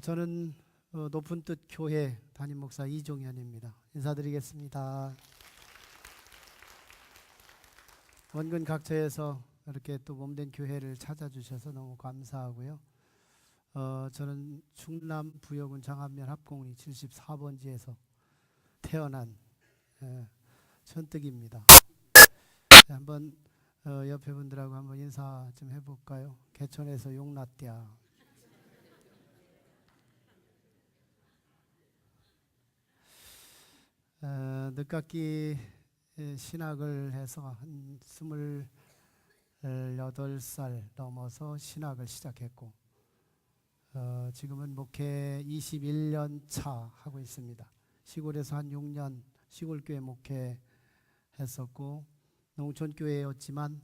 저는 높은 뜻 교회 담임 목사 이종현입니다. 인사드리겠습니다. 원근 각처에서 이렇게 또 몸된 교회를 찾아주셔서 너무 감사하고요. 저는 충남 부여군 장안면 합공리 74번지에서 태어난 천뜩입니다. 한번 옆에 분들하고 한번 인사 좀 해볼까요? 개천에서 용났대야. 늦깎이 신학을 해서 한 28살 넘어서 신학을 시작했고 지금은 목회 21년 차 하고 있습니다. 시골에서 한 6년 시골교회 목회했었고 농촌교회였지만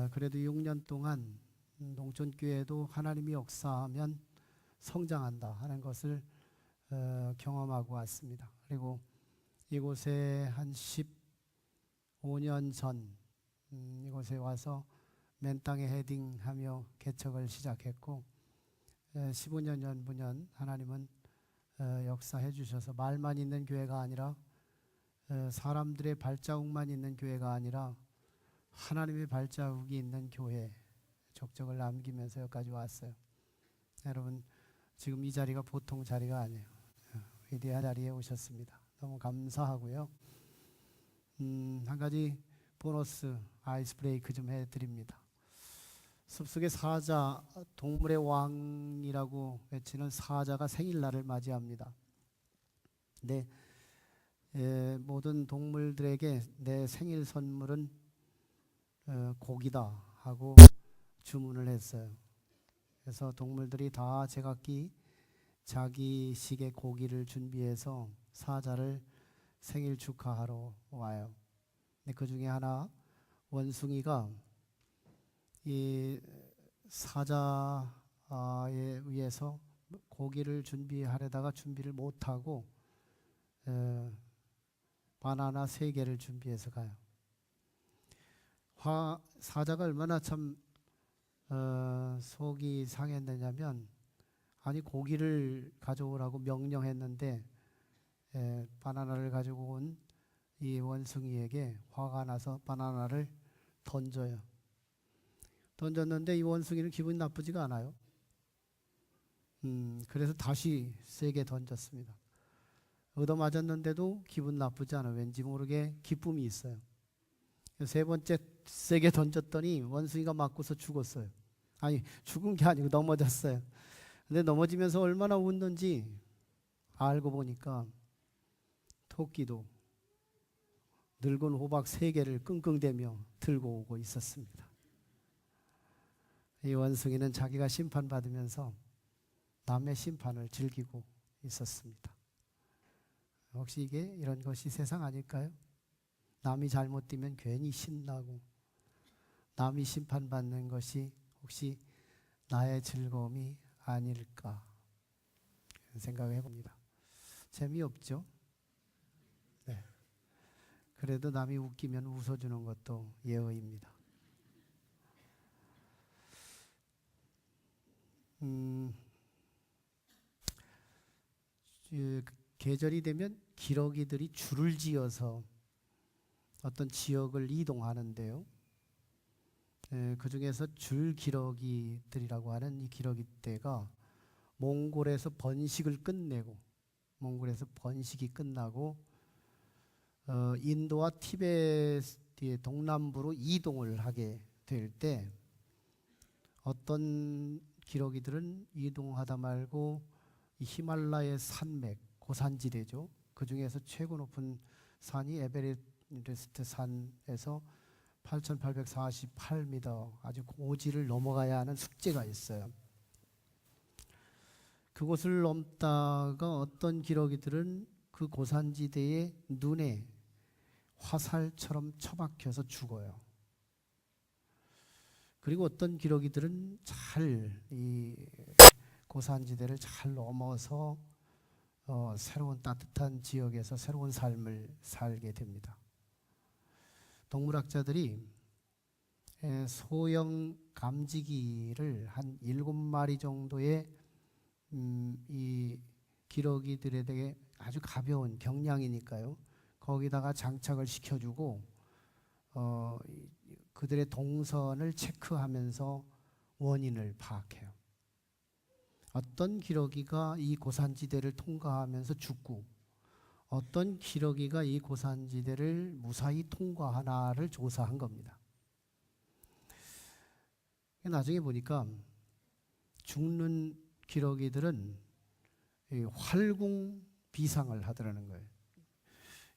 그래도 6년 동안 농촌교회도 하나님이 역사하면 성장한다 하는 것을 경험하고 왔습니다. 그리고 이곳에 한 15년 전 이곳에 와서 맨 땅에 헤딩하며 개척을 시작했고 15년 전부년 하나님은 역사해 주셔서 말만 있는 교회가 아니라 사람들의 발자국만 있는 교회가 아니라 하나님의 발자국이 있는 교회 족적을 남기면서 여기까지 왔어요. 여러분 지금 이 자리가 보통 자리가 아니에요. 위대한 자리에 오셨습니다. 너무 감사하고요. 한 가지 보너스 아이스 브레이크 좀 해드립니다. 숲속의 사자, 동물의 왕이라고 외치는 사자가 생일날을 맞이합니다. 근데 모든 동물들에게 내 생일 선물은 고기다 하고 주문을 했어요. 그래서 동물들이 다 제각기 자기식의 고기를 준비해서 사자를 생일 축하하러 와요. 근데 그 중에 하나 원숭이가 이 사자에 의해서 고기를 준비하려다가 준비를 못하고 바나나 3개를 준비해서 가요. 사자가 얼마나 참 속이 상했느냐면 아니 고기를 가져오라고 명령했는데 바나나를 가지고 온 이 원숭이에게 화가 나서 바나나를 던져요. 던졌는데 이 원숭이는 기분이 나쁘지가 않아요. 그래서 다시 세게 던졌습니다. 얻어맞았는데도 기분 나쁘지 않아요. 왠지 모르게 기쁨이 있어요. 3번째 세게 던졌더니 원숭이가 맞고서 죽었어요. 아니 죽은 게 아니고 넘어졌어요. 근데 넘어지면서 얼마나 웃는지 알고 보니까 토끼도 늙은 호박 3개를 끙끙대며 들고 오고 있었습니다. 이 원숭이는 자기가 심판받으면서 남의 심판을 즐기고 있었습니다. 혹시 이런 것이 세상 아닐까요? 남이 잘못 뛰면 괜히 신나고 남이 심판받는 것이 혹시 나의 즐거움이 아닐까 생각을 해봅니다. 재미없죠? 네. 그래도 남이 웃기면 웃어주는 것도 예의입니다. 계절이 되면 기러기들이 줄을 지어서 어떤 지역을 이동하는데요. 그 중에서 줄기러기들이라고 하는 이 기러기떼가 몽골에서 번식을 끝내고 몽골에서 번식이 끝나고 인도와 티베트의 동남부로 이동을 하게 될 때 어떤 기러기들은 이동하다 말고 이 히말라야 산맥 고산지대죠. 그 중에서 최고 높은 산이 에베레스트 산에서 8,848m 아주 고지를 넘어가야 하는 숙제가 있어요. 그곳을 넘다가 어떤 기러기들은 그 고산지대의 눈에 화살처럼 처박혀서 죽어요. 그리고 어떤 기러기들은 잘 이 고산지대를 잘 넘어서 새로운 따뜻한 지역에서 새로운 삶을 살게 됩니다. 동물학자들이 소형 감지기를 한 7마리 정도의 이 기러기들에 대해 아주 가벼운 경량이니까요. 거기다가 장착을 시켜주고 그들의 동선을 체크하면서 원인을 파악해요. 어떤 기러기가 이 고산지대를 통과하면서 죽고 어떤 기러기가 이 고산지대를 무사히 통과하나를 조사한 겁니다. 나중에 보니까 죽는 기러기들은 활궁 비상을 하더라는 거예요.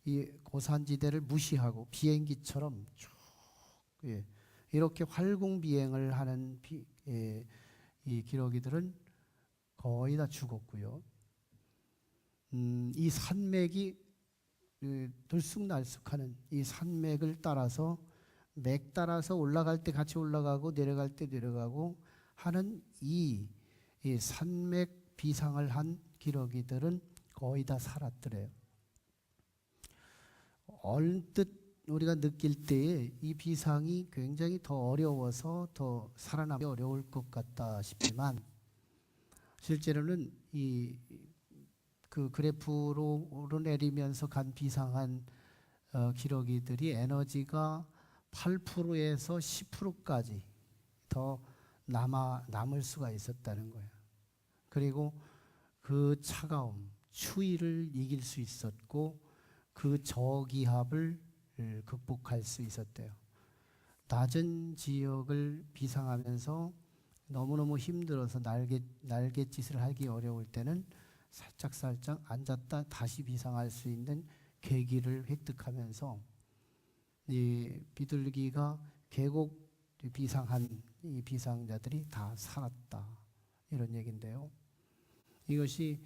이 고산지대를 무시하고 비행기처럼 쭉 이렇게 활궁 비행을 하는 이 기러기들은 거의 다 죽었고요. 이 산맥이 들쑥날쑥하는 이 산맥을 따라서 맥 따라서 올라갈 때 같이 올라가고 내려갈 때 내려가고 하는 이 산맥 비상을 한 기러기들은 거의 다 살았더래요. 얼뜻 우리가 느낄 때에 이 비상이 굉장히 더 어려워서 더 살아남기 어려울 것 같다 싶지만 실제로는 그 그래프로 오르내리면서 간 비상한 기러기들이 에너지가 8%에서 10%까지 더 남을 수가 있었다는 거예요. 그리고 그 차가움, 추위를 이길 수 있었고 그 저기압을 극복할 수 있었대요. 낮은 지역을 비상하면서 너무너무 힘들어서 날갯짓을 하기 어려울 때는 살짝 앉았다 다시 비상할 수 있는 계기를 획득하면서 이 비둘기가 계곡 비상한 이 비상자들이 다 살았다 이런 얘기인데요. 이것이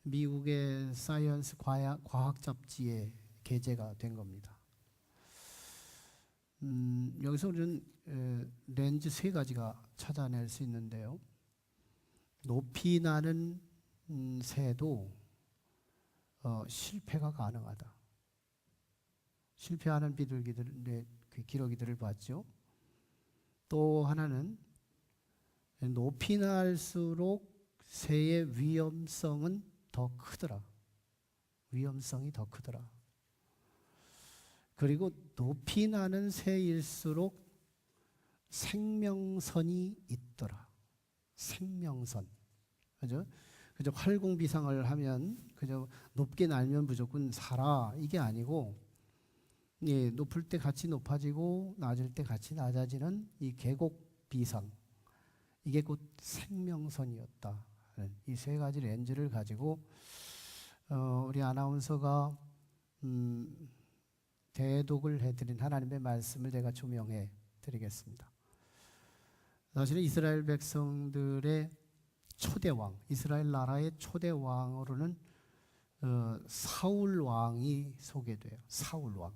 미국의 사이언스 과학 잡지에 게재가 된 겁니다. 여기서 우리는 렌즈 세 가지가 찾아낼 수 있는데요. 높이 나는 새도 실패가 가능하다. 실패하는 비둘기들의 그 기러기들을 봤죠. 또 하나는 높이 날수록 새의 위험성은 더 크더라. 위험성이 더 크더라. 그리고 높이 나는 새일수록 생명선이 있더라. 생명선. 그죠? 그저 활공비상을 하면 그저 높게 날면 무조건 살아. 이게 아니고 예, 높을 때 같이 높아지고 낮을 때 같이 낮아지는 이 계곡 비상. 이게 곧 생명선이었다. 이 세 가지 렌즈를 가지고 우리 아나운서가 대독을 해드린 하나님의 말씀을 제가 조명해 드리겠습니다. 사실은 이스라엘 백성들의 초대왕, 이스라엘 나라의 초대왕으로는 사울 왕이 소개돼요. 사울 왕.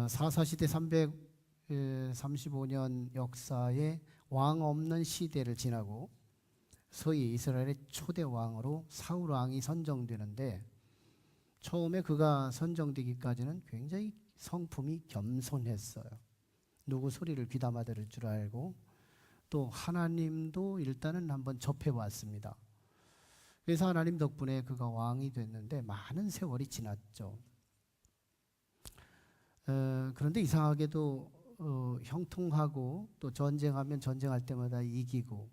사사시대 335년 역사에 왕 없는 시대를 지나고 소위 이스라엘의 초대왕으로 사울 왕이 선정되는데 처음에 그가 선정되기까지는 굉장히 성품이 겸손했어요. 누구 소리를 귀담아 들을 줄 알고 또 하나님도 일단은 한번 접해봤습니다. 그래서 하나님 덕분에 그가 왕이 됐는데 많은 세월이 지났죠. 그런데 이상하게도 형통하고 또 전쟁하면 전쟁할 때마다 이기고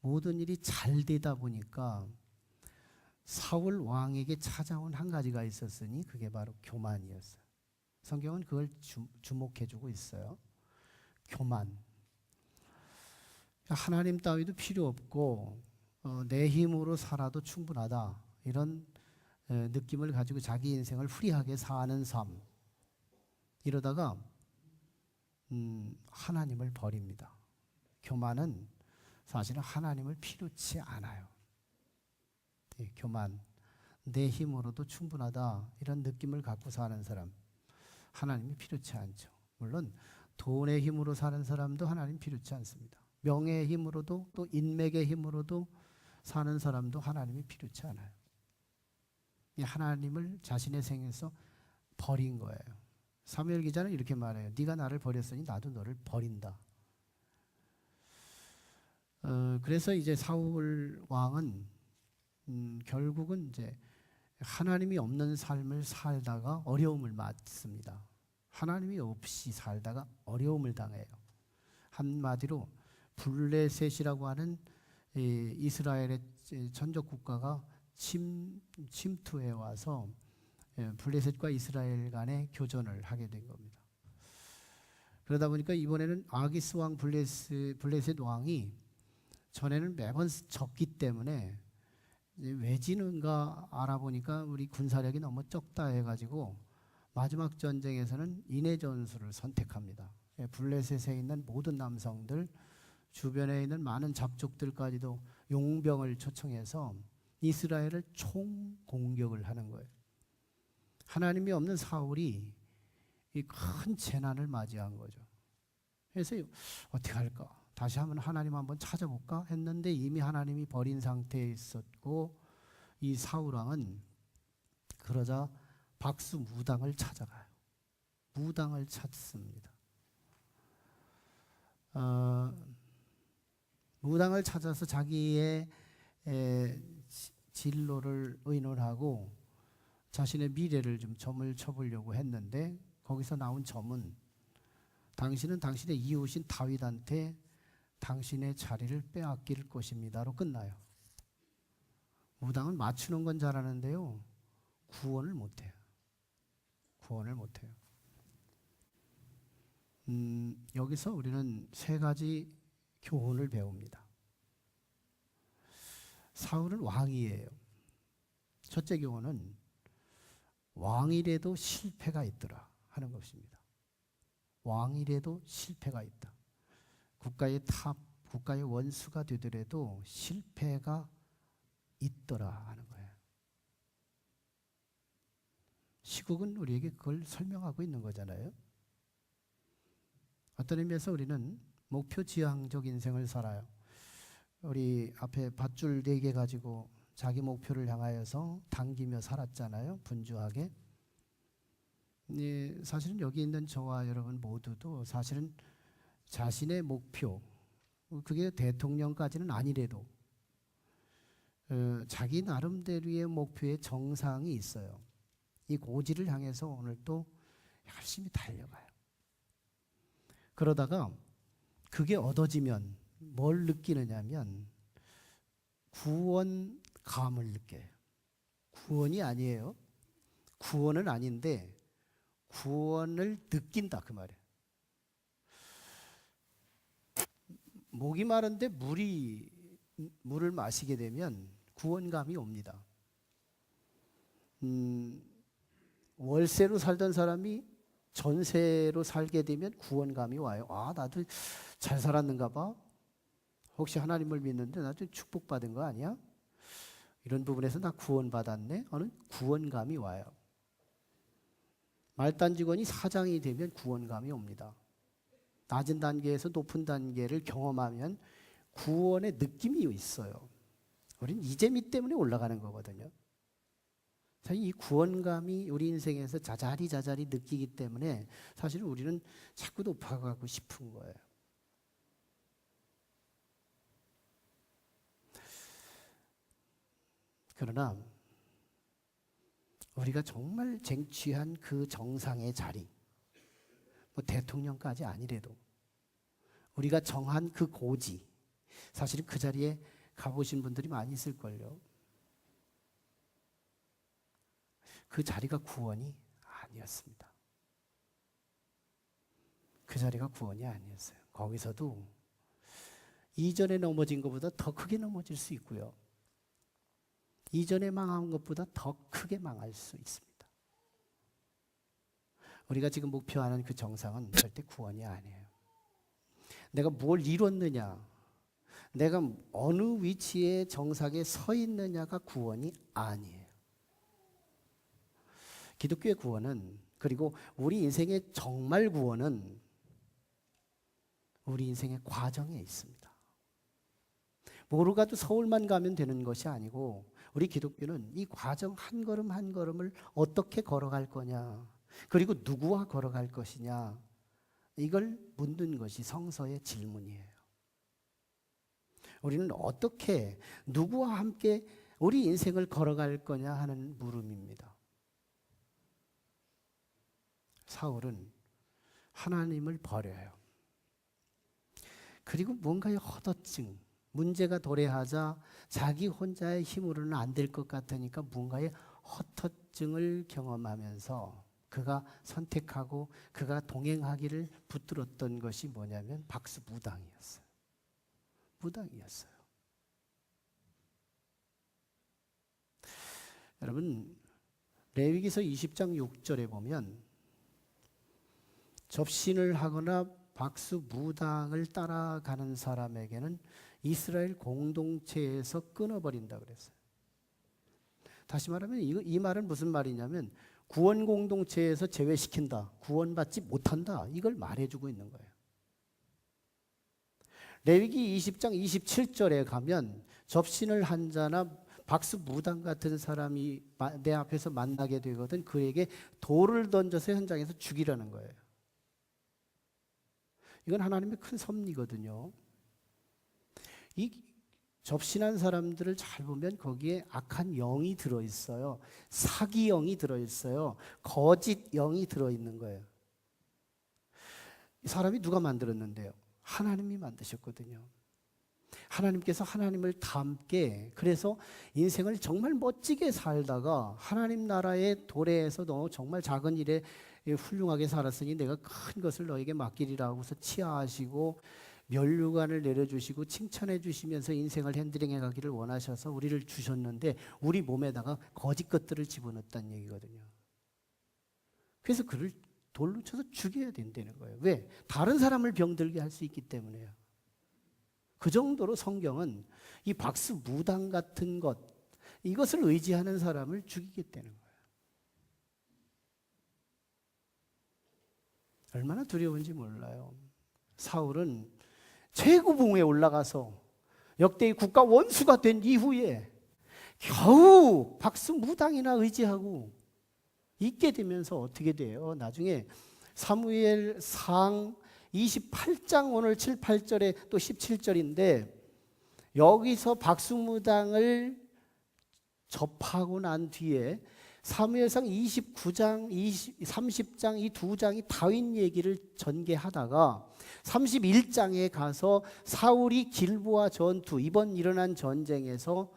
모든 일이 잘 되다 보니까 사울 왕에게 찾아온 한 가지가 있었으니 그게 바로 교만이었어요. 성경은 그걸 주목해주고 있어요. 교만. 하나님 따위도 필요 없고 내 힘으로 살아도 충분하다. 이런 느낌을 가지고 자기 인생을 후리하게 사는 삶. 이러다가 하나님을 버립니다. 교만은 사실은 하나님을 필요치 않아요. 예, 교만, 내 힘으로도 충분하다 이런 느낌을 갖고 사는 사람 하나님이 필요치 않죠. 물론 돈의 힘으로 사는 사람도 하나님 필요치 않습니다. 명예의 힘으로도 또 인맥의 힘으로도 사는 사람도 하나님이 필요치 않아요. 이 하나님을 자신의 생에서 버린 거예요. 사무엘 기자는 이렇게 말해요. 네가 나를 버렸으니 나도 너를 버린다. 그래서 이제 사울 왕은 결국은 이제 하나님이 없는 삶을 살다가 어려움을 맞습니다. 하나님이 없이 살다가 어려움을 당해요. 한마디로 블레셋이라고 하는 이스라엘의 전적 국가가 침투해 와서 블레셋과 이스라엘 간의 교전을 하게 된 겁니다. 그러다 보니까 이번에는 아기스 왕 블레셋 왕이 전에는 매번 졌기 때문에 왜 지는가 알아보니까 우리 군사력이 너무 적다 해가지고 마지막 전쟁에서는 인해 전술을 선택합니다. 블레셋에 있는 모든 남성들, 주변에 있는 많은 잡족들까지도 용병을 초청해서 이스라엘을 총 공격을 하는 거예요. 하나님이 없는 사울이 이 큰 재난을 맞이한 거죠. 그래서 어떻게 할까? 다시 한번 하나님 한번 찾아볼까 했는데 이미 하나님이 버린 상태에 있었고, 이 사울 왕은 그러자 박수 무당을 찾아가요. 무당을 찾습니다. 무당을 찾아서 자기의 진로를 의논하고 자신의 미래를 좀 점을 쳐보려고 했는데, 거기서 나온 점은 당신은 당신의 이웃인 다윗한테 당신의 자리를 빼앗길 것입니다로 끝나요. 무당은 맞추는 건 잘하는데요, 구원을 못해요. 구원을 못해요. 여기서 우리는 세 가지 교훈을 배웁니다. 사울은 왕이에요. 첫째 교훈은 왕이라도 실패가 있더라 하는 것입니다. 왕이라도 실패가 있다. 국가의 원수가 되더라도 실패가 있더라 하는 거예요. 시국은 우리에게 그걸 설명하고 있는 거잖아요. 어떤 의미에서 우리는 목표 지향적 인생을 살아요. 우리 앞에 밧줄 4개 가지고 자기 목표를 향하여서 당기며 살았잖아요. 분주하게. 사실은 여기 있는 저와 여러분 모두도 사실은 자신의 목표, 그게 대통령까지는 아니래도 자기 나름대로의 목표의 정상이 있어요. 이 고지를 향해서 오늘 또 열심히 달려가요. 그러다가 그게 얻어지면 뭘 느끼느냐면 구원감을 느껴요. 구원이 아니에요. 구원은 아닌데 구원을 느낀다 그 말이에요. 목이 마른데 물을 마시게 되면 구원감이 옵니다. 월세로 살던 사람이 전세로 살게 되면 구원감이 와요. 아, 나도 잘 살았는가 봐. 혹시 하나님을 믿는데 나도 축복받은 거 아니야? 이런 부분에서 나 구원받았네 하는 구원감이 와요. 말단 직원이 사장이 되면 구원감이 옵니다. 낮은 단계에서 높은 단계를 경험하면 구원의 느낌이 있어요. 우리는 이재미 때문에 올라가는 거거든요. 사실 이 구원감이 우리 인생에서 자자리 느끼기 때문에 사실은 우리는 자꾸 높아가고 싶은 거예요. 그러나 우리가 정말 쟁취한 그 정상의 자리, 뭐 대통령까지 아니래도 우리가 정한 그 고지, 사실은 그 자리에 가보신 분들이 많이 있을걸요. 그 자리가 구원이 아니었습니다. 그 자리가 구원이 아니었어요. 거기서도 이전에 넘어진 것보다 더 크게 넘어질 수 있고요. 이전에 망한 것보다 더 크게 망할 수 있습니다. 우리가 지금 목표하는 그 정상은 절대 구원이 아니에요. 내가 뭘 이뤘느냐, 내가 어느 위치에 정상에 서 있느냐가 구원이 아니에요. 기독교의 구원은, 그리고 우리 인생의 정말 구원은 우리 인생의 과정에 있습니다. 뭐로 가도 서울만 가면 되는 것이 아니고 우리 기독교는 이 과정 한 걸음 한 걸음을 어떻게 걸어갈 거냐, 그리고 누구와 걸어갈 것이냐, 이걸 묻는 것이 성서의 질문이에요. 우리는 어떻게 누구와 함께 우리 인생을 걸어갈 거냐 하는 물음입니다. 사울은 하나님을 버려요. 그리고 뭔가의 허더증, 문제가 도래하자 자기 혼자의 힘으로는 안 될 것 같으니까 뭔가의 허터증을 경험하면서 그가 선택하고 그가 동행하기를 붙들었던 것이 뭐냐면 박수무당이었어요. 무당이었어요. 여러분, 레위기서 20장 6절에 보면 접신을 하거나 박수무당을 따라가는 사람에게는 이스라엘 공동체에서 끊어버린다 그랬어요. 다시 말하면 이 말은 무슨 말이냐면 구원 공동체에서 제외시킨다, 구원받지 못한다, 이걸 말해주고 있는 거예요. 레위기 20장 27절에 가면 접신을 한 자나 박수무당 같은 사람이 내 앞에서 만나게 되거든 그에게 돌을 던져서 현장에서 죽이라는 거예요. 이건 하나님의 큰 섭리거든요. 이 접신한 사람들을 잘 보면 거기에 악한 영이 들어있어요. 사기 영이 들어있어요. 거짓 영이 들어있는 거예요. 이 사람이 누가 만들었는데요? 하나님이 만드셨거든요. 하나님께서 하나님을 닮게, 그래서 인생을 정말 멋지게 살다가 하나님 나라의 도래에서 너 정말 작은 일에 훌륭하게 살았으니 내가 큰 것을 너에게 맡기리라 하고서 치하하시고 면류관을 내려주시고 칭찬해 주시면서 인생을 핸들링해 가기를 원하셔서 우리를 주셨는데 우리 몸에다가 거짓 것들을 집어넣었다는 얘기거든요. 그래서 그를 돌로 쳐서 죽여야 된다는 거예요. 왜? 다른 사람을 병들게 할 수 있기 때문에요. 그 정도로 성경은 이 박수무당 같은 것, 이것을 의지하는 사람을 죽이겠다는 거예요. 얼마나 두려운지 몰라요. 사울은 최고봉에 올라가서 역대의 국가 원수가 된 이후에 겨우 박수무당이나 의지하고 있게 되면서 어떻게 돼요? 나중에 사무엘상 28장 오늘 7, 8절에 또 17절인데 여기서 박수무당을 접하고 난 뒤에 사무엘상 29장, 30장 이 두 장이 다윗 얘기를 전개하다가 31장에 가서 사울이 길보아 전투, 이번 일어난 전쟁에서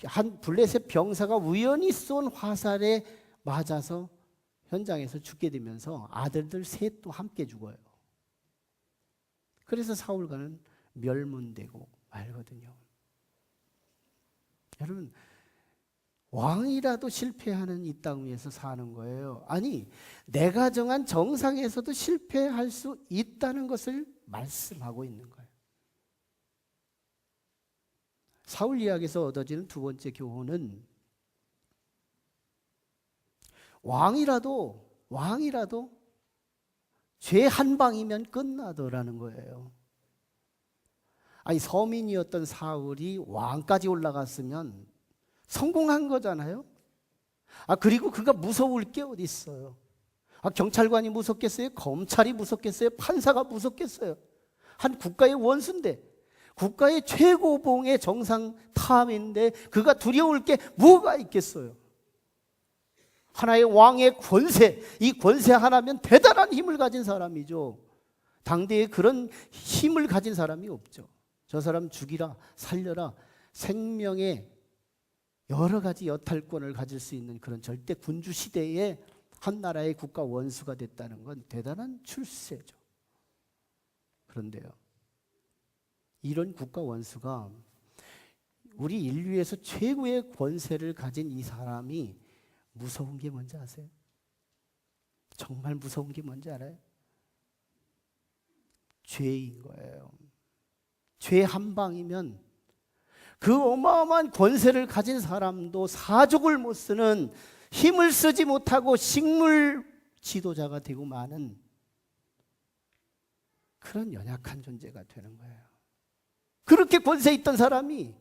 한 블레셋 병사가 우연히 쏜 화살에 맞아서 현장에서 죽게 되면서 아들들 셋도 함께 죽어요. 그래서 사울과는 멸문되고 말거든요. 여러분, 왕이라도 실패하는 이 땅 위에서 사는 거예요. 아니, 내가 정한 정상에서도 실패할 수 있다는 것을 말씀하고 있는 거예요. 사울 이야기에서 얻어지는 두 번째 교훈은 왕이라도 죄 한 방이면 끝나더라는 거예요. 아니, 서민이었던 사울이 왕까지 올라갔으면 성공한 거잖아요. 그리고 그가 무서울 게 어디 있어요? 경찰관이 무섭겠어요? 검찰이 무섭겠어요? 판사가 무섭겠어요? 한 국가의 원수인데, 국가의 최고봉의 정상 탐인데 그가 두려울 게 뭐가 있겠어요? 하나의 왕의 권세, 이 권세 하나면 대단한 힘을 가진 사람이죠. 당대에 그런 힘을 가진 사람이 없죠. 저 사람 죽이라, 살려라, 생명의 여러 가지 여탈권을 가질 수 있는 그런 절대 군주 시대에 한 나라의 국가 원수가 됐다는 건 대단한 출세죠. 그런데요, 이런 국가 원수가 우리 인류에서 최고의 권세를 가진 이 사람이 무서운 게 뭔지 아세요? 정말 무서운 게 뭔지 알아요? 죄인 거예요. 죄 한 방이면 그 어마어마한 권세를 가진 사람도 사족을 못 쓰는, 힘을 쓰지 못하고 식물 지도자가 되고 마는 그런 연약한 존재가 되는 거예요. 그렇게 권세 있던 사람이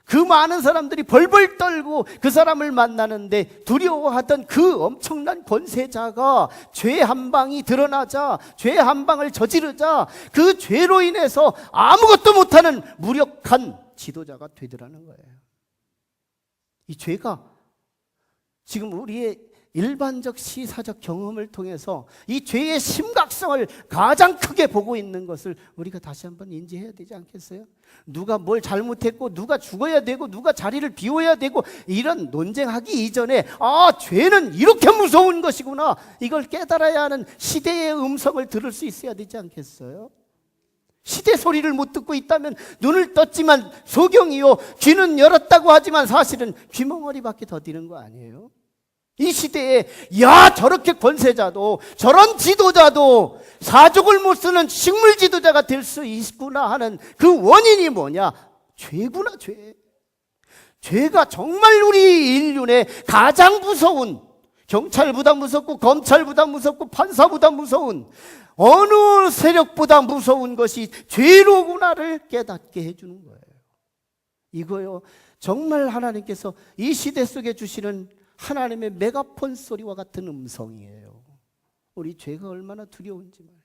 그 많은 사람들이 벌벌 떨고 그 사람을 만나는데 두려워하던 그 엄청난 권세자가 죄 한 방이 드러나자, 죄 한 방을 저지르자 그 죄로 인해서 아무것도 못하는 무력한 지도자가 되더라는 거예요. 이 죄가 지금 우리의 일반적 시사적 경험을 통해서 이 죄의 심각성을 가장 크게 보고 있는 것을 우리가 다시 한번 인지해야 되지 않겠어요? 누가 뭘 잘못했고 누가 죽어야 되고 누가 자리를 비워야 되고 이런 논쟁하기 이전에 죄는 이렇게 무서운 것이구나, 이걸 깨달아야 하는 시대의 음성을 들을 수 있어야 되지 않겠어요? 시대 소리를 못 듣고 있다면 눈을 떴지만 소경이요 귀는 열었다고 하지만 사실은 귀멍어리밖에 더디는 거 아니에요? 이 시대에 저렇게 권세자도 저런 지도자도 사족을 못 쓰는 식물 지도자가 될 수 있구나 하는 그 원인이 뭐냐? 죄구나, 죄. 죄가 정말 우리 인륜의 가장 무서운, 경찰보다 무섭고 검찰보다 무섭고 판사보다 무서운 어느 세력보다 무서운 것이 죄로구나를 깨닫게 해주는 거예요. 이거요, 정말 하나님께서 이 시대 속에 주시는 하나님의 메가폰 소리와 같은 음성이에요. 우리 죄가 얼마나 두려운지 말이에요.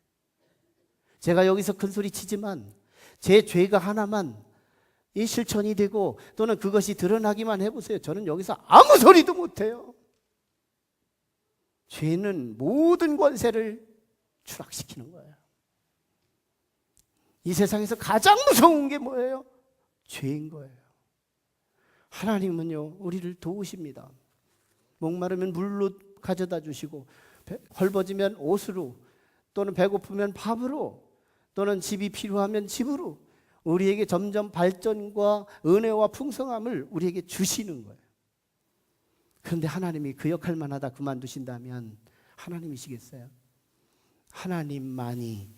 제가 여기서 큰 소리 치지만 제 죄가 하나만 이 실천이 되고 또는 그것이 드러나기만 해보세요. 저는 여기서 아무 소리도 못해요. 죄는 모든 권세를 추락시키는 거예요. 이 세상에서 가장 무서운 게 뭐예요? 죄인 거예요. 하나님은요, 우리를 도우십니다. 목마르면 물로 가져다 주시고, 헐벗으면 옷으로, 또는 배고프면 밥으로, 또는 집이 필요하면 집으로 우리에게 점점 발전과 은혜와 풍성함을 우리에게 주시는 거예요. 그런데 하나님이 그 역할만 하다 그만두신다면 하나님이시겠어요? 하나님만이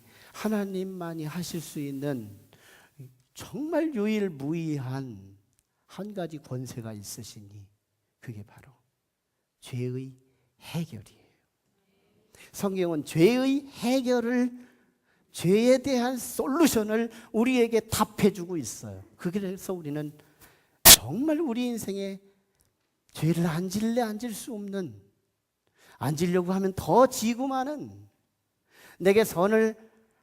하실 수 있는 정말 유일무이한 한 가지 권세가 있으시니 그게 바로 죄의 해결이에요. 성경은 죄의 해결을, 죄에 대한 솔루션을 우리에게 답해주고 있어요. 그래서 우리는 정말 우리 인생에 죄를 안질 수 없는, 안 지려고 하면 더 지고 마는, 내게 선을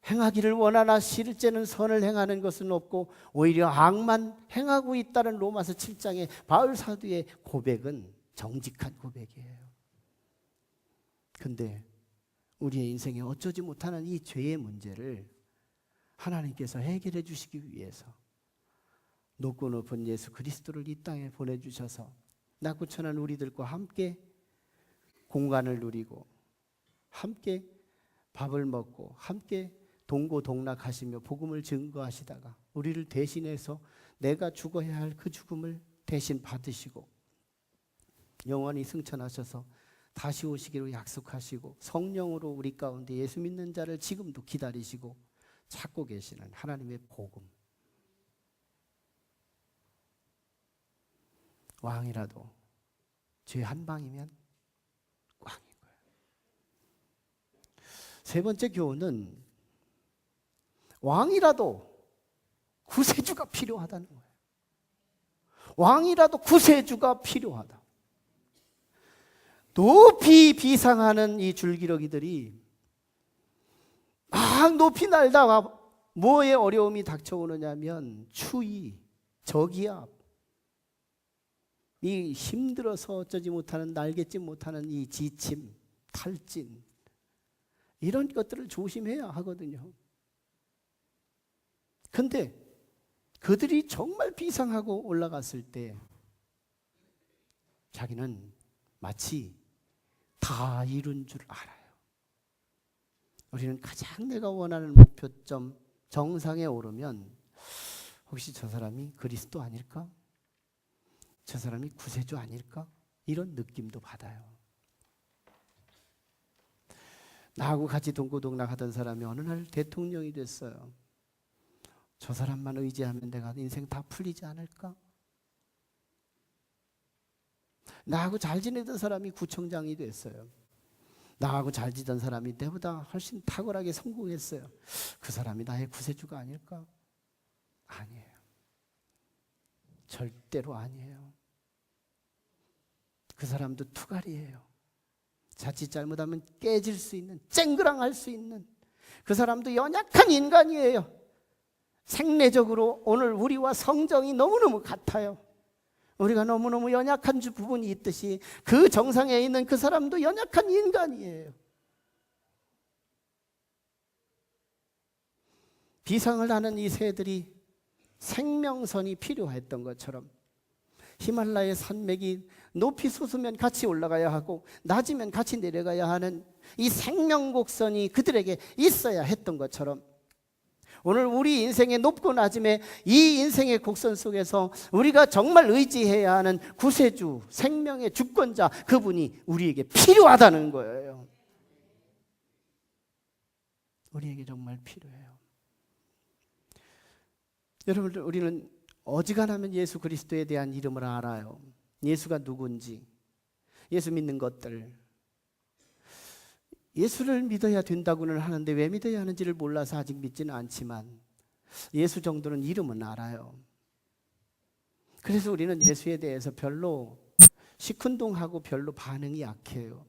행하기를 원하나 실제는 선을 행하는 것은 없고 오히려 악만 행하고 있다는 로마서 7장의 바울 사도의 고백은 정직한 고백이에요. 근데 우리의 인생에 어쩌지 못하는 이 죄의 문제를 하나님께서 해결해 주시기 위해서 높고 높은 예수 그리스도를 이 땅에 보내주셔서 낮고 천한 우리들과 함께 공간을 누리고 함께 밥을 먹고 함께 동고동락하시며 복음을 증거하시다가 우리를 대신해서 내가 죽어야 할 그 죽음을 대신 받으시고 영원히 승천하셔서 다시 오시기로 약속하시고 성령으로 우리 가운데 예수 믿는 자를 지금도 기다리시고 찾고 계시는 하나님의 복음. 왕이라도 죄 한 방이면 왕인 거예요. 세 번째 교훈은 왕이라도 구세주가 필요하다는 거예요. 왕이라도 구세주가 필요하다. 높이 비상하는 이 줄기러기들이 막 높이 날다가 뭐에 어려움이 닥쳐오느냐면 추위, 저기압, 이 힘들어서 어쩌지 못하는, 날갯짓 못하는 이 지침, 탈진, 이런 것들을 조심해야 하거든요. 근데 그들이 정말 비상하고 올라갔을 때 자기는 마치 다 이룬 줄 알아요. 우리는 가장 내가 원하는 목표점 정상에 오르면 혹시 저 사람이 그리스도 아닐까? 저 사람이 구세주 아닐까? 이런 느낌도 받아요. 나하고 같이 동고동락하던 사람이 어느 날 대통령이 됐어요. 저 사람만 의지하면 내가 인생 다 풀리지 않을까? 나하고 잘 지내던 사람이 구청장이 됐어요. 나하고 잘 지던 사람이 내보다 훨씬 탁월하게 성공했어요. 그 사람이 나의 구세주가 아닐까? 아니에요. 절대로 아니에요. 그 사람도 투갈이에요. 자칫 잘못하면 깨질 수 있는, 쨍그랑할 수 있는, 그 사람도 연약한 인간이에요. 생리적으로 오늘 우리와 성정이 너무너무 같아요. 우리가 너무너무 연약한 부분이 있듯이 그 정상에 있는 그 사람도 연약한 인간이에요. 비상을 하는 이 새들이 생명선이 필요했던 것처럼 히말라야 산맥이 높이 솟으면 같이 올라가야 하고 낮으면 같이 내려가야 하는 이 생명곡선이 그들에게 있어야 했던 것처럼 오늘 우리 인생의 높고 낮음의 이 인생의 곡선 속에서 우리가 정말 의지해야 하는 구세주, 생명의 주권자, 그분이 우리에게 필요하다는 거예요. 우리에게 정말 필요해요. 여러분들, 우리는 어지간하면 예수 그리스도에 대한 이름을 알아요. 예수가 누군지, 예수 믿는 것들. 예수를 믿어야 된다고는 하는데 왜 믿어야 하는지를 몰라서 아직 믿지는 않지만 예수 정도는 이름은 알아요. 그래서 우리는 예수에 대해서 별로 시큰둥하고 별로 반응이 약해요.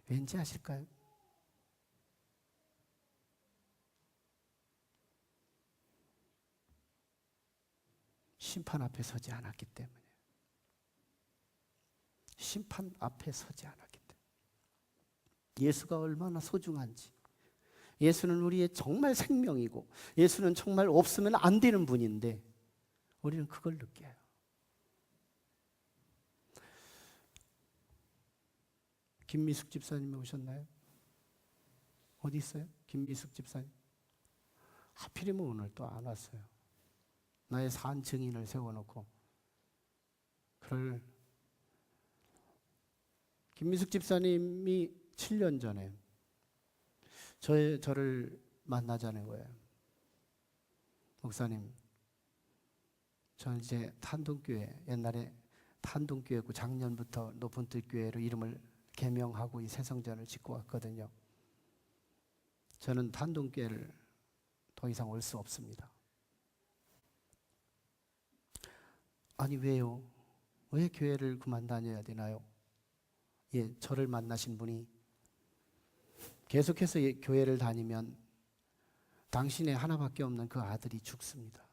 왠지 아실까요? 심판 앞에 서지 않았기 때문에. 심판 앞에 서지 않았기 때문에. 예수가 얼마나 소중한지. 예수는 우리의 정말 생명이고 예수는 정말 없으면 안 되는 분인데 우리는 그걸 느껴요. 김미숙 집사님이 오셨나요? 어디 있어요? 김미숙 집사님. 하필이면 오늘 또 안 왔어요. 나의 산 증인을 세워놓고 그럴. 김미숙 집사님이 7년 전에 저를 만나자는 거예요. 목사님, 저는 이제 탄동교회, 옛날에 탄동교회고 작년부터 높은뜰교회로 이름을 개명하고 이 새성전을 짓고 왔거든요. 저는 탄동교회를 더 이상 올 수 없습니다. 아니 왜요? 왜 교회를 그만 다녀야 되나요? 예, 저를 만나신 분이 계속해서 교회를 다니면 당신의 하나밖에 없는 그 아들이 죽습니다.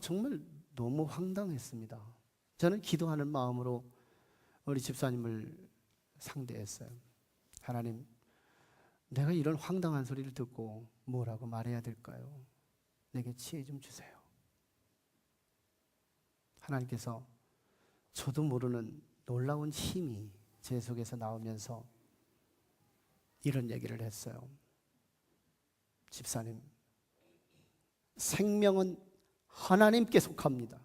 정말 너무 황당했습니다. 저는 기도하는 마음으로 우리 집사님을 상대했어요. 하나님, 내가 이런 황당한 소리를 듣고 뭐라고 말해야 될까요? 내게 지혜 좀 주세요. 하나님께서 저도 모르는 놀라운 힘이 제 속에서 나오면서 이런 얘기를 했어요. 집사님, 생명은 하나님께 속합니다.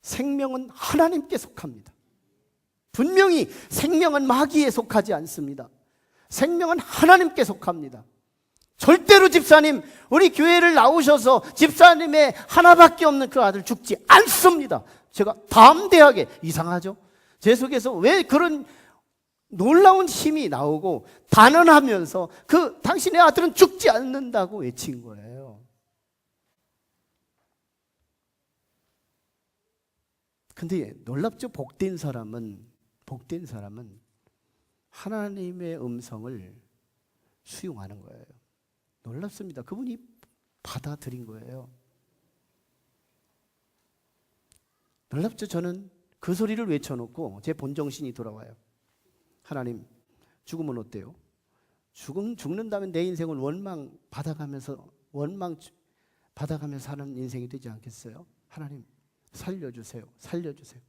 생명은 하나님께 속합니다. 분명히 생명은 마귀에 속하지 않습니다. 생명은 하나님께 속합니다. 절대로 집사님, 우리 교회를 나오셔서 집사님의 하나밖에 없는 그 아들 죽지 않습니다. 제가 담대하게, 이상하죠? 제 속에서 왜 그런 놀라운 힘이 나오고 단언하면서 그 당신의 아들은 죽지 않는다고 외친 거예요. 근데 놀랍죠? 복된 사람은 하나님의 음성을 수용하는 거예요. 놀랍습니다. 그분이 받아들인 거예요. 놀랍죠? 저는 그 소리를 외쳐놓고 제 본정신이 돌아와요. 하나님, 죽으면 어때요? 죽는다면 내 인생은 원망 받아가면서 사는 인생이 되지 않겠어요? 하나님, 살려주세요. 살려주세요.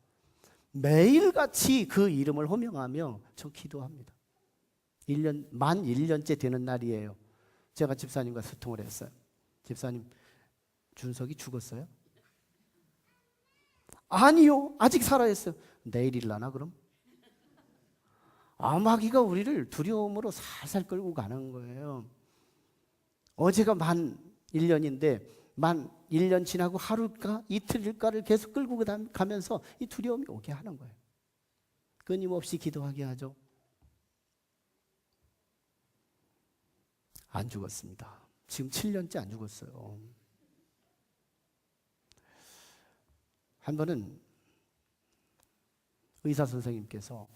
매일같이 그 이름을 호명하며 저 기도합니다. 만 1년째 되는 날이에요. 제가 집사님과 소통을 했어요. 집사님, 준석이 죽었어요? 아니요, 아직 살아있어요. 내일 일어나나 그럼? 마귀가 우리를 두려움으로 살살 끌고 가는 거예요. 어제가 만 1년인데 만 1년 지나고 하루일까 이틀일까를 계속 끌고 가면서 이 두려움이 오게 하는 거예요. 끊임없이 기도하게 하죠. 안 죽었습니다. 지금 7년째 안 죽었어요. 한 번은 의사 선생님께서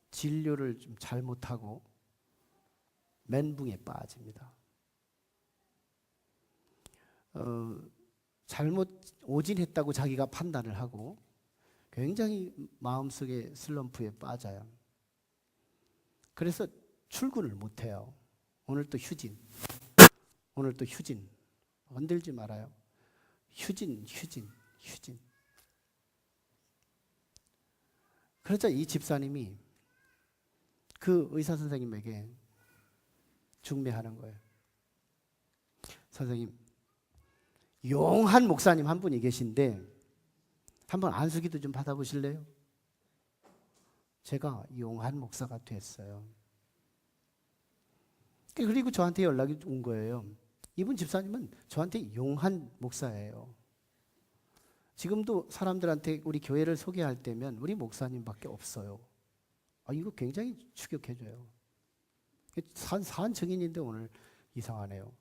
진료를 좀 잘못하고 멘붕에 빠집니다. 잘못 오진했다고 자기가 판단을 하고 굉장히 마음속에 슬럼프에 빠져요. 그래서 출근을 못해요. 오늘 또 휴진. 오늘 또 휴진. 흔들지 말아요. 휴진. 그러자 이 집사님이 그 의사 선생님에게 중매하는 거예요. 선생님, 용한 목사님 한 분이 계신데 한번 안수기도 좀 받아보실래요? 제가 용한 목사가 됐어요. 그리고 저한테 연락이 온 거예요. 이분 집사님은 저한테 용한 목사예요. 지금도 사람들한테 우리 교회를 소개할 때면 우리 목사님밖에 없어요. 이거 굉장히 충격해줘요. 산 증인인데 오늘 이상하네요.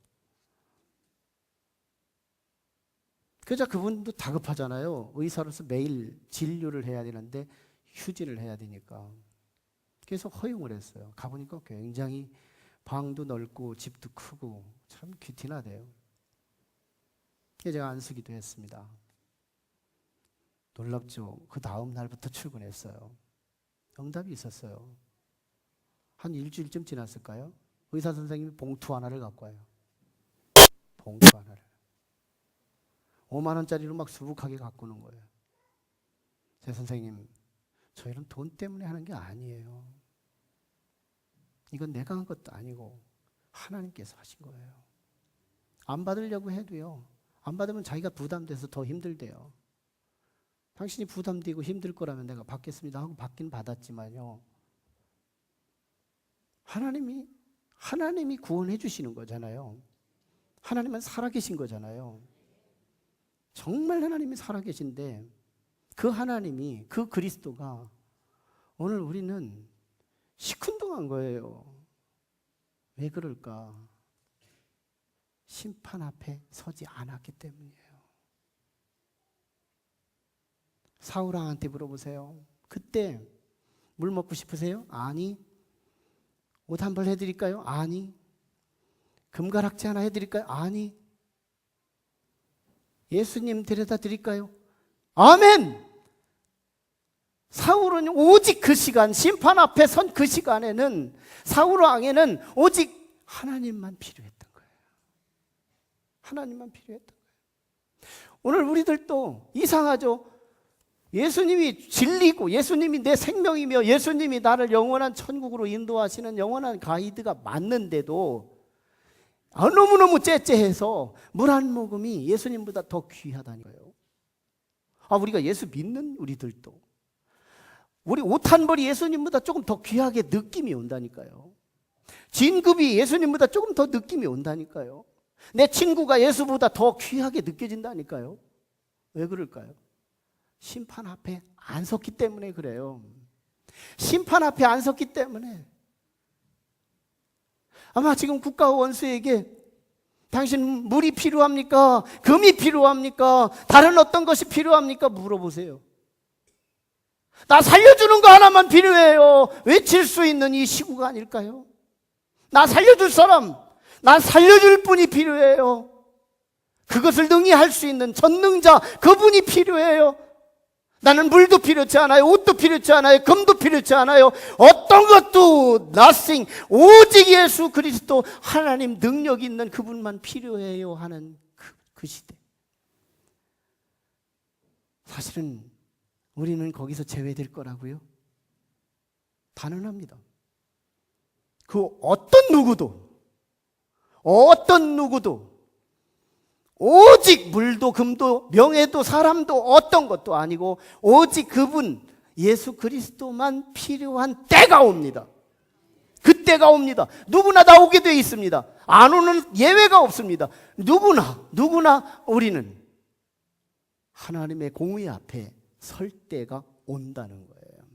그러자 그분도 다급하잖아요. 의사로서 매일 진료를 해야 되는데 휴진을 해야 되니까. 그래서 허용을 했어요. 가보니까 굉장히 방도 넓고 집도 크고 참 귀티나대요. 제가 안수기도 했습니다. 놀랍죠. 그 다음 날부터 출근했어요. 응답이 있었어요. 한 일주일쯤 지났을까요? 의사 선생님이 봉투 하나를 갖고 와요. 봉투 하나를. 5만 원짜리로 막 수북하게 갖고 오는 거예요. 제 선생님, 저희는 돈 때문에 하는 게 아니에요. 이건 내가 한 것도 아니고 하나님께서 하신 거예요. 안 받으려고 해도요. 안 받으면 자기가 부담돼서 더 힘들대요. 당신이 부담되고 힘들 거라면 내가 받겠습니다 하고 받긴 받았지만요. 하나님이 구원해 주시는 거잖아요. 하나님은 살아계신 거잖아요. 정말 하나님이 살아계신데 그 하나님이, 그 그리스도가 오늘 우리는 시큰둥한 거예요. 왜 그럴까? 심판 앞에 서지 않았기 때문이에요. 사울 왕한테 물어보세요. 그때 물 먹고 싶으세요? 아니. 옷 한 벌 해드릴까요? 아니. 금가락지 하나 해드릴까요? 아니. 예수님 데려다 드릴까요? 아멘! 사울은 오직 그 시간, 심판 앞에 선 그 시간에는 사울 왕에는 오직 하나님만 필요했던 거예요. 하나님만 필요했던 거예요. 오늘 우리들도 이상하죠? 예수님이 진리고 예수님이 내 생명이며 예수님이 나를 영원한 천국으로 인도하시는 영원한 가이드가 맞는데도 너무너무 째째해서 물 한 모금이 예수님보다 더 귀하다는 거예요. 우리가 예수 믿는 우리들도 우리 옷 한 벌이 예수님보다 조금 더 귀하게 느낌이 온다니까요. 진급이 예수님보다 조금 더 느낌이 온다니까요. 내 친구가 예수보다 더 귀하게 느껴진다니까요. 왜 그럴까요? 심판 앞에 안 섰기 때문에 그래요. 심판 앞에 안 섰기 때문에. 아마 지금 국가 원수에게 당신 물이 필요합니까? 금이 필요합니까? 다른 어떤 것이 필요합니까? 물어보세요. 나 살려주는 거 하나만 필요해요. 외칠 수 있는 이 시구가 아닐까요? 나 살려줄 사람, 나 살려줄 분이 필요해요. 그것을 능히 할 수 있는 전능자, 그분이 필요해요. 나는 물도 필요치 않아요. 옷도 필요치 않아요. 금도 필요치 않아요. 어떤 것도 nothing. 오직 예수 그리스도 하나님 능력 있는 그분만 필요해요 하는 그 시대. 사실은 우리는 거기서 제외될 거라고요? 단언합니다. 그 어떤 누구도 오직 물도 금도 명예도 사람도 어떤 것도 아니고 오직 그분 예수 그리스도만 필요한 때가 옵니다. 그 때가 옵니다. 누구나 다 오게 되어 있습니다. 안 오는 예외가 없습니다. 누구나 우리는 하나님의 공의 앞에 설 때가 온다는 거예요.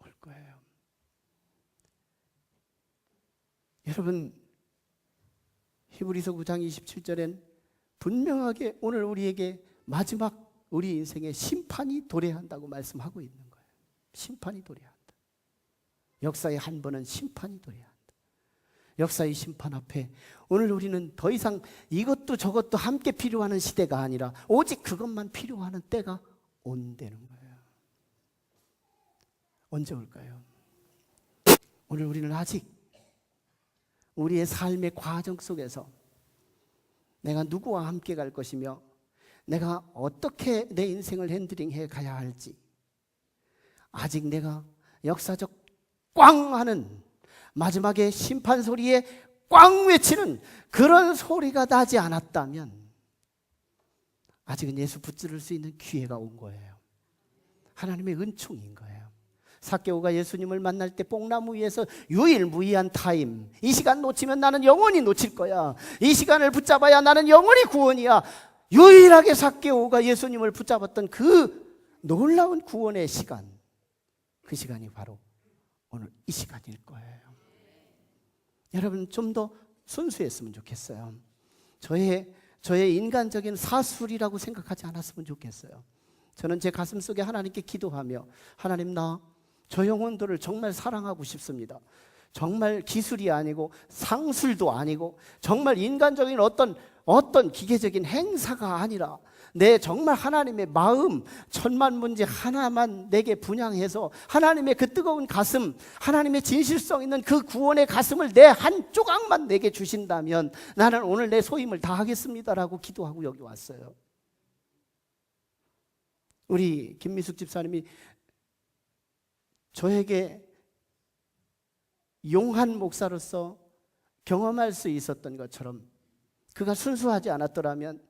올 거예요. 여러분, 히브리서 9장 27절엔 분명하게 오늘 우리에게 마지막 우리 인생의 심판이 도래한다고 말씀하고 있는 거예요. 심판이 도래한다. 역사의 한 번은 심판이 도래한다. 역사의 심판 앞에 오늘 우리는 더 이상 이것도 저것도 함께 필요하는 시대가 아니라 오직 그것만 필요하는 때가 온다는 거예요. 언제 올까요? 오늘 우리는 아직 우리의 삶의 과정 속에서 내가 누구와 함께 갈 것이며 내가 어떻게 내 인생을 핸들링해 가야 할지 아직 내가 역사적 꽝 하는 마지막에 심판 소리에 꽝 외치는 그런 소리가 나지 않았다면 아직은 예수 붙들을 수 있는 기회가 온 거예요. 하나님의 은총인 거예요. 삭개오가 예수님을 만날 때 뽕나무 위에서 유일무이한 타임, 이 시간 놓치면 나는 영원히 놓칠 거야, 이 시간을 붙잡아야 나는 영원히 구원이야, 유일하게 삭개오가 예수님을 붙잡았던 그 놀라운 구원의 시간, 그 시간이 바로 오늘 이 시간일 거예요. 여러분 좀 더 순수했으면 좋겠어요. 저의 인간적인 사술이라고 생각하지 않았으면 좋겠어요. 저는 제 가슴 속에 하나님께 기도하며 하나님 나 저 영혼들을 정말 사랑하고 싶습니다. 정말 기술이 아니고 상술도 아니고 정말 인간적인 어떤 기계적인 행사가 아니라 내 정말 하나님의 마음 천만 문제 하나만 내게 분양해서 하나님의 그 뜨거운 가슴, 하나님의 진실성 있는 그 구원의 가슴을 내 한 조각만 내게 주신다면 나는 오늘 내 소임을 다하겠습니다라고 기도하고 여기 왔어요. 우리 김미숙 집사님이 저에게 용한 목사로서 경험할 수 있었던 것처럼 그가 순수하지 않았더라면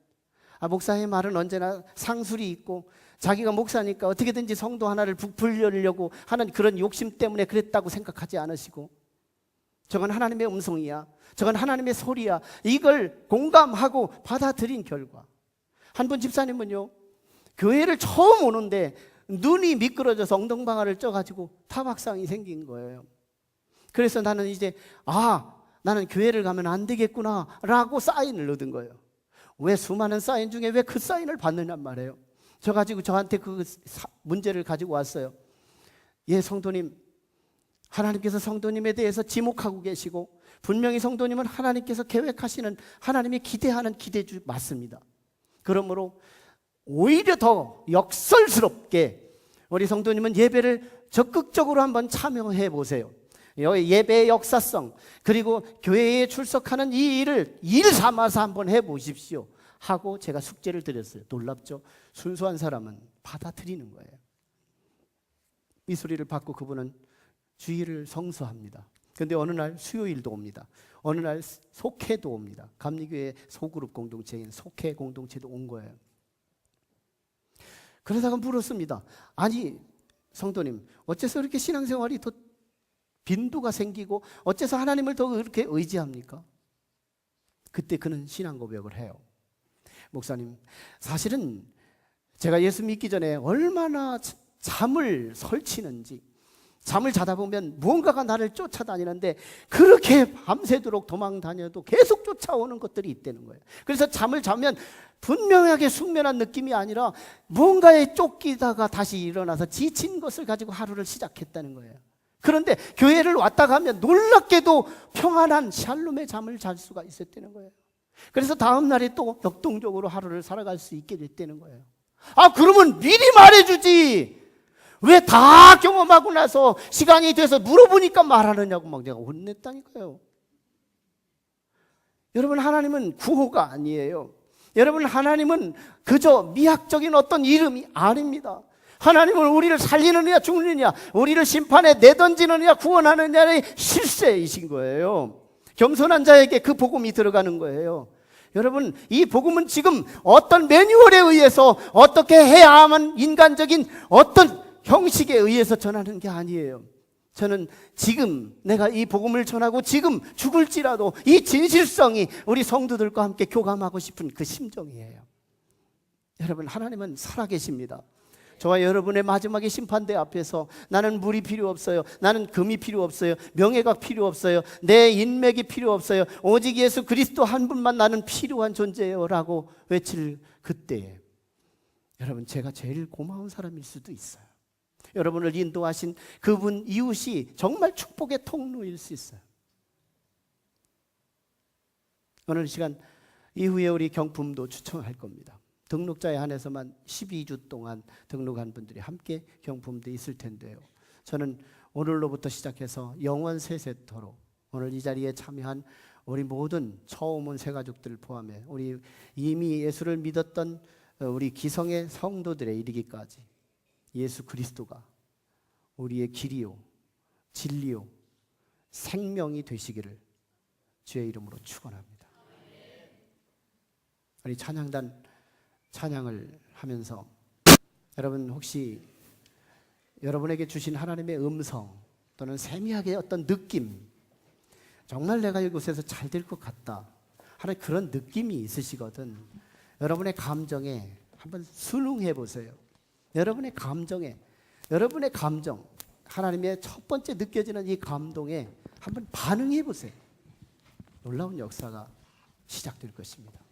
목사의 말은 언제나 상술이 있고 자기가 목사니까 어떻게든지 성도 하나를 부풀려려고 하는 그런 욕심 때문에 그랬다고 생각하지 않으시고 저건 하나님의 음성이야, 저건 하나님의 소리야, 이걸 공감하고 받아들인 결과 한 분 집사님은요 교회를 처음 오는데 눈이 미끄러져서 엉덩방아를 쪄가지고 타박상이 생긴 거예요. 그래서 나는 이제 나는 교회를 가면 안 되겠구나 라고 사인을 얻은 거예요. 왜 수많은 사인 중에 왜 그 사인을 받느냔 말이에요. 저 가지고 저한테 그 문제를 가지고 왔어요. 예, 성도님, 하나님께서 성도님에 대해서 지목하고 계시고 분명히 성도님은 하나님께서 계획하시는, 하나님이 기대하는 기대주 맞습니다. 그러므로 오히려 더 역설스럽게 우리 성도님은 예배를 적극적으로 한번 참여해 보세요. 예배의 역사성 그리고 교회에 출석하는 이 일을 일 삼아서 한번 해보십시오 하고 제가 숙제를 드렸어요. 놀랍죠? 순수한 사람은 받아들이는 거예요. 이 소리를 받고 그분은 주일을 성수합니다. 그런데 어느 날 수요일도 옵니다. 어느 날 속회도 옵니다. 감리교회 소그룹 공동체인 속회 공동체도 온 거예요. 그러다가 물었습니다. 아니 성도님, 어째서 이렇게 신앙생활이 더 빈도가 생기고 어째서 하나님을 더 그렇게 의지합니까? 그때 그는 신앙 고백을 해요. 목사님, 사실은 제가 예수 믿기 전에 얼마나 잠을 설치는지, 잠을 자다 보면 무언가가 나를 쫓아다니는데 그렇게 밤새도록 도망 다녀도 계속 쫓아오는 것들이 있다는 거예요. 그래서 잠을 자면 분명하게 숙면한 느낌이 아니라 무언가에 쫓기다가 다시 일어나서 지친 것을 가지고 하루를 시작했다는 거예요. 그런데 교회를 왔다 가면 놀랍게도 평안한 샬롬의 잠을 잘 수가 있었다는 거예요. 그래서 다음 날에 또 역동적으로 하루를 살아갈 수 있게 됐다는 거예요. 그러면 미리 말해주지 왜 다 경험하고 나서 시간이 돼서 물어보니까 말하느냐고 막 내가 혼냈다니까요. 여러분, 하나님은 구호가 아니에요. 여러분, 하나님은 그저 미학적인 어떤 이름이 아닙니다. 하나님은 우리를 살리느냐 죽느냐, 우리를 심판에 내던지느냐 구원하느냐의 실세이신 거예요. 겸손한 자에게 그 복음이 들어가는 거예요. 여러분, 이 복음은 지금 어떤 매뉴얼에 의해서 어떻게 해야만 인간적인 어떤 형식에 의해서 전하는 게 아니에요. 저는 지금 내가 이 복음을 전하고 지금 죽을지라도 이 진실성이 우리 성도들과 함께 교감하고 싶은 그 심정이에요. 여러분, 하나님은 살아계십니다. 저와 여러분의 마지막의 심판대 앞에서 나는 물이 필요 없어요, 나는 금이 필요 없어요, 명예가 필요 없어요, 내 인맥이 필요 없어요, 오직 예수 그리스도 한 분만 나는 필요한 존재예요 라고 외칠 그때에 여러분, 제가 제일 고마운 사람일 수도 있어요. 여러분을 인도하신 그분 이웃이 정말 축복의 통로일 수 있어요. 오늘 시간 이후에 우리 경품도 추첨할 겁니다. 등록자에 한해서만 12주 동안 등록한 분들이 함께 경품도 있을 텐데요. 저는 오늘로부터 시작해서 영원 세세토록 오늘 이 자리에 참여한 우리 모든 처음 온 새가족들을 포함해 우리 이미 예수를 믿었던 우리 기성의 성도들에 이르기까지 예수 그리스도가 우리의 길이요 진리요 생명이 되시기를 주의 이름으로 축원합니다. 우리 찬양단 찬양을 하면서 여러분 혹시 여러분에게 주신 하나님의 음성 또는 세미하게 어떤 느낌, 정말 내가 이곳에서 잘 될 것 같다 하는 그런 느낌이 있으시거든 여러분의 감정에 한번 순응해 보세요. 여러분의 감정, 하나님의 첫 번째 느껴지는 이 감동에 한번 반응해 보세요. 놀라운 역사가 시작될 것입니다.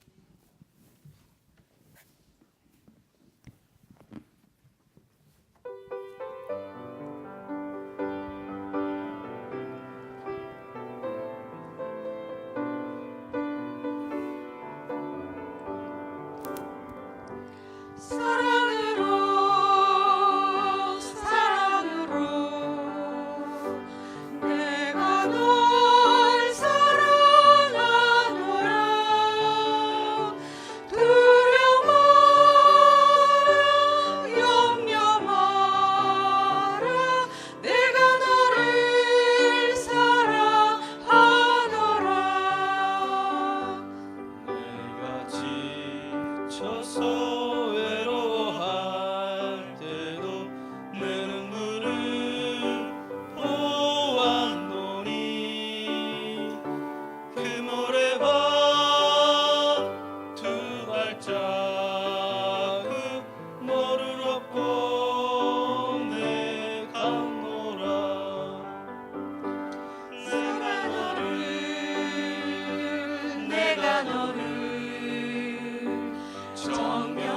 정녕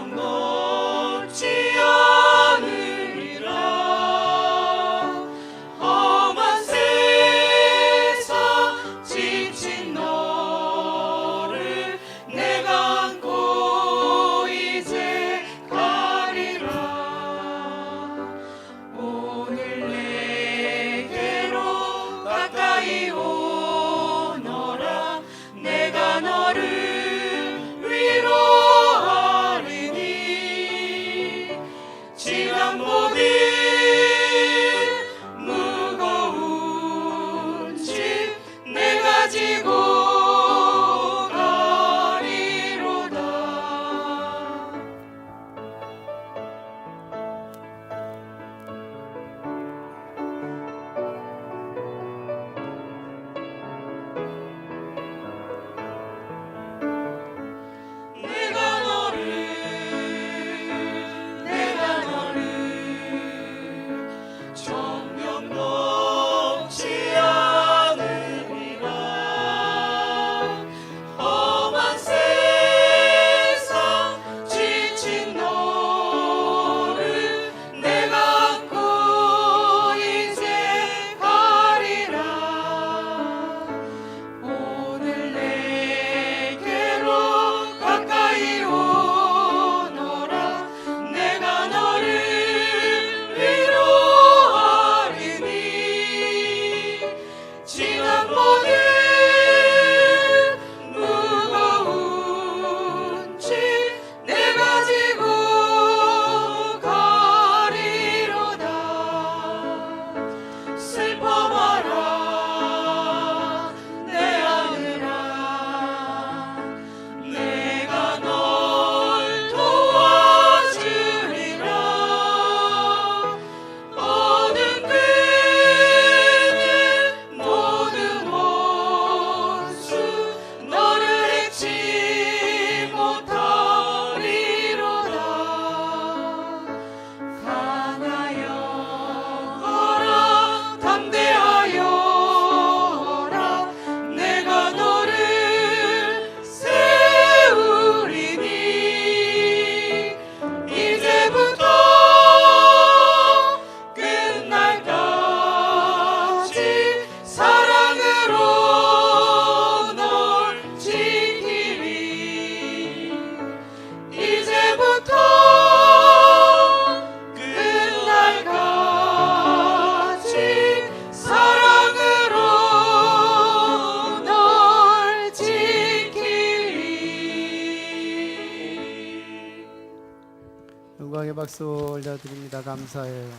영광의 박수 올려드립니다. 감사해요.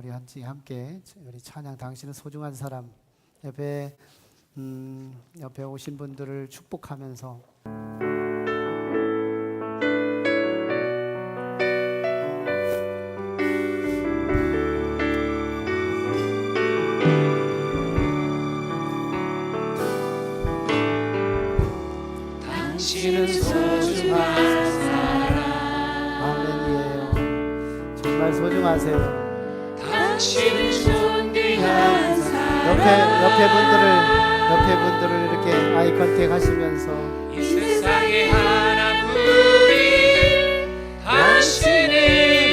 우리 함께 우리 찬양 당신은 소중한 사람 옆에 오신 분들을 축복하면서 당신은 소중한 사람. 아멘이에요. 정말 소중하세요. 당신은 존귀한 사람. 옆에 분들을 이렇게 아이 컨택 하시면서 이 세상에 하나뿐인 당신은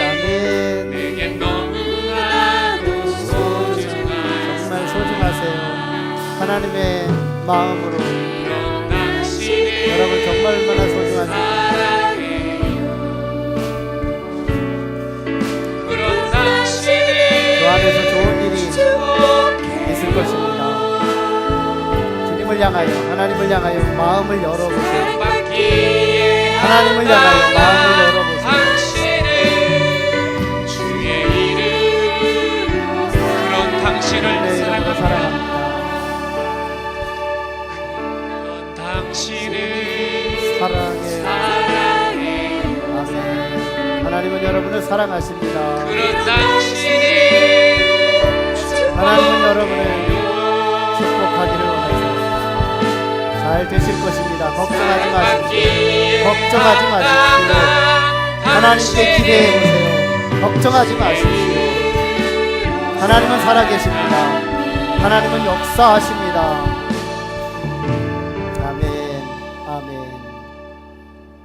아멘. 내겐 너무나도 소중한 정말 소중하세요. 하나님의 마음으로 그런 당신은 여러분 정말 얼마나 소중하세요. 사랑해요. 그런 당신은 그 안에서 좋은 일이 있을 것입니다. 주님을 향하여 하나님을 향하여 마음을 열어보세요. 하나님을 향하여 마음을 열어보세요. 당신은 주의 이름으로 그런 당신을 네, 사랑합니다. 그런 당신을 사랑해요. 아멘. 하나님은 여러분을 사랑하십니다. 그런 당신이 하나님은 여러분을 축복하기를 원하세요. 잘 되실 것입니다. 걱정하지 마십시오. 걱정하지 마십시오. 하나님께 기대해 보세요. 걱정하지 마십시오. 하나님은 살아계십니다. 하나님은 역사하십니다.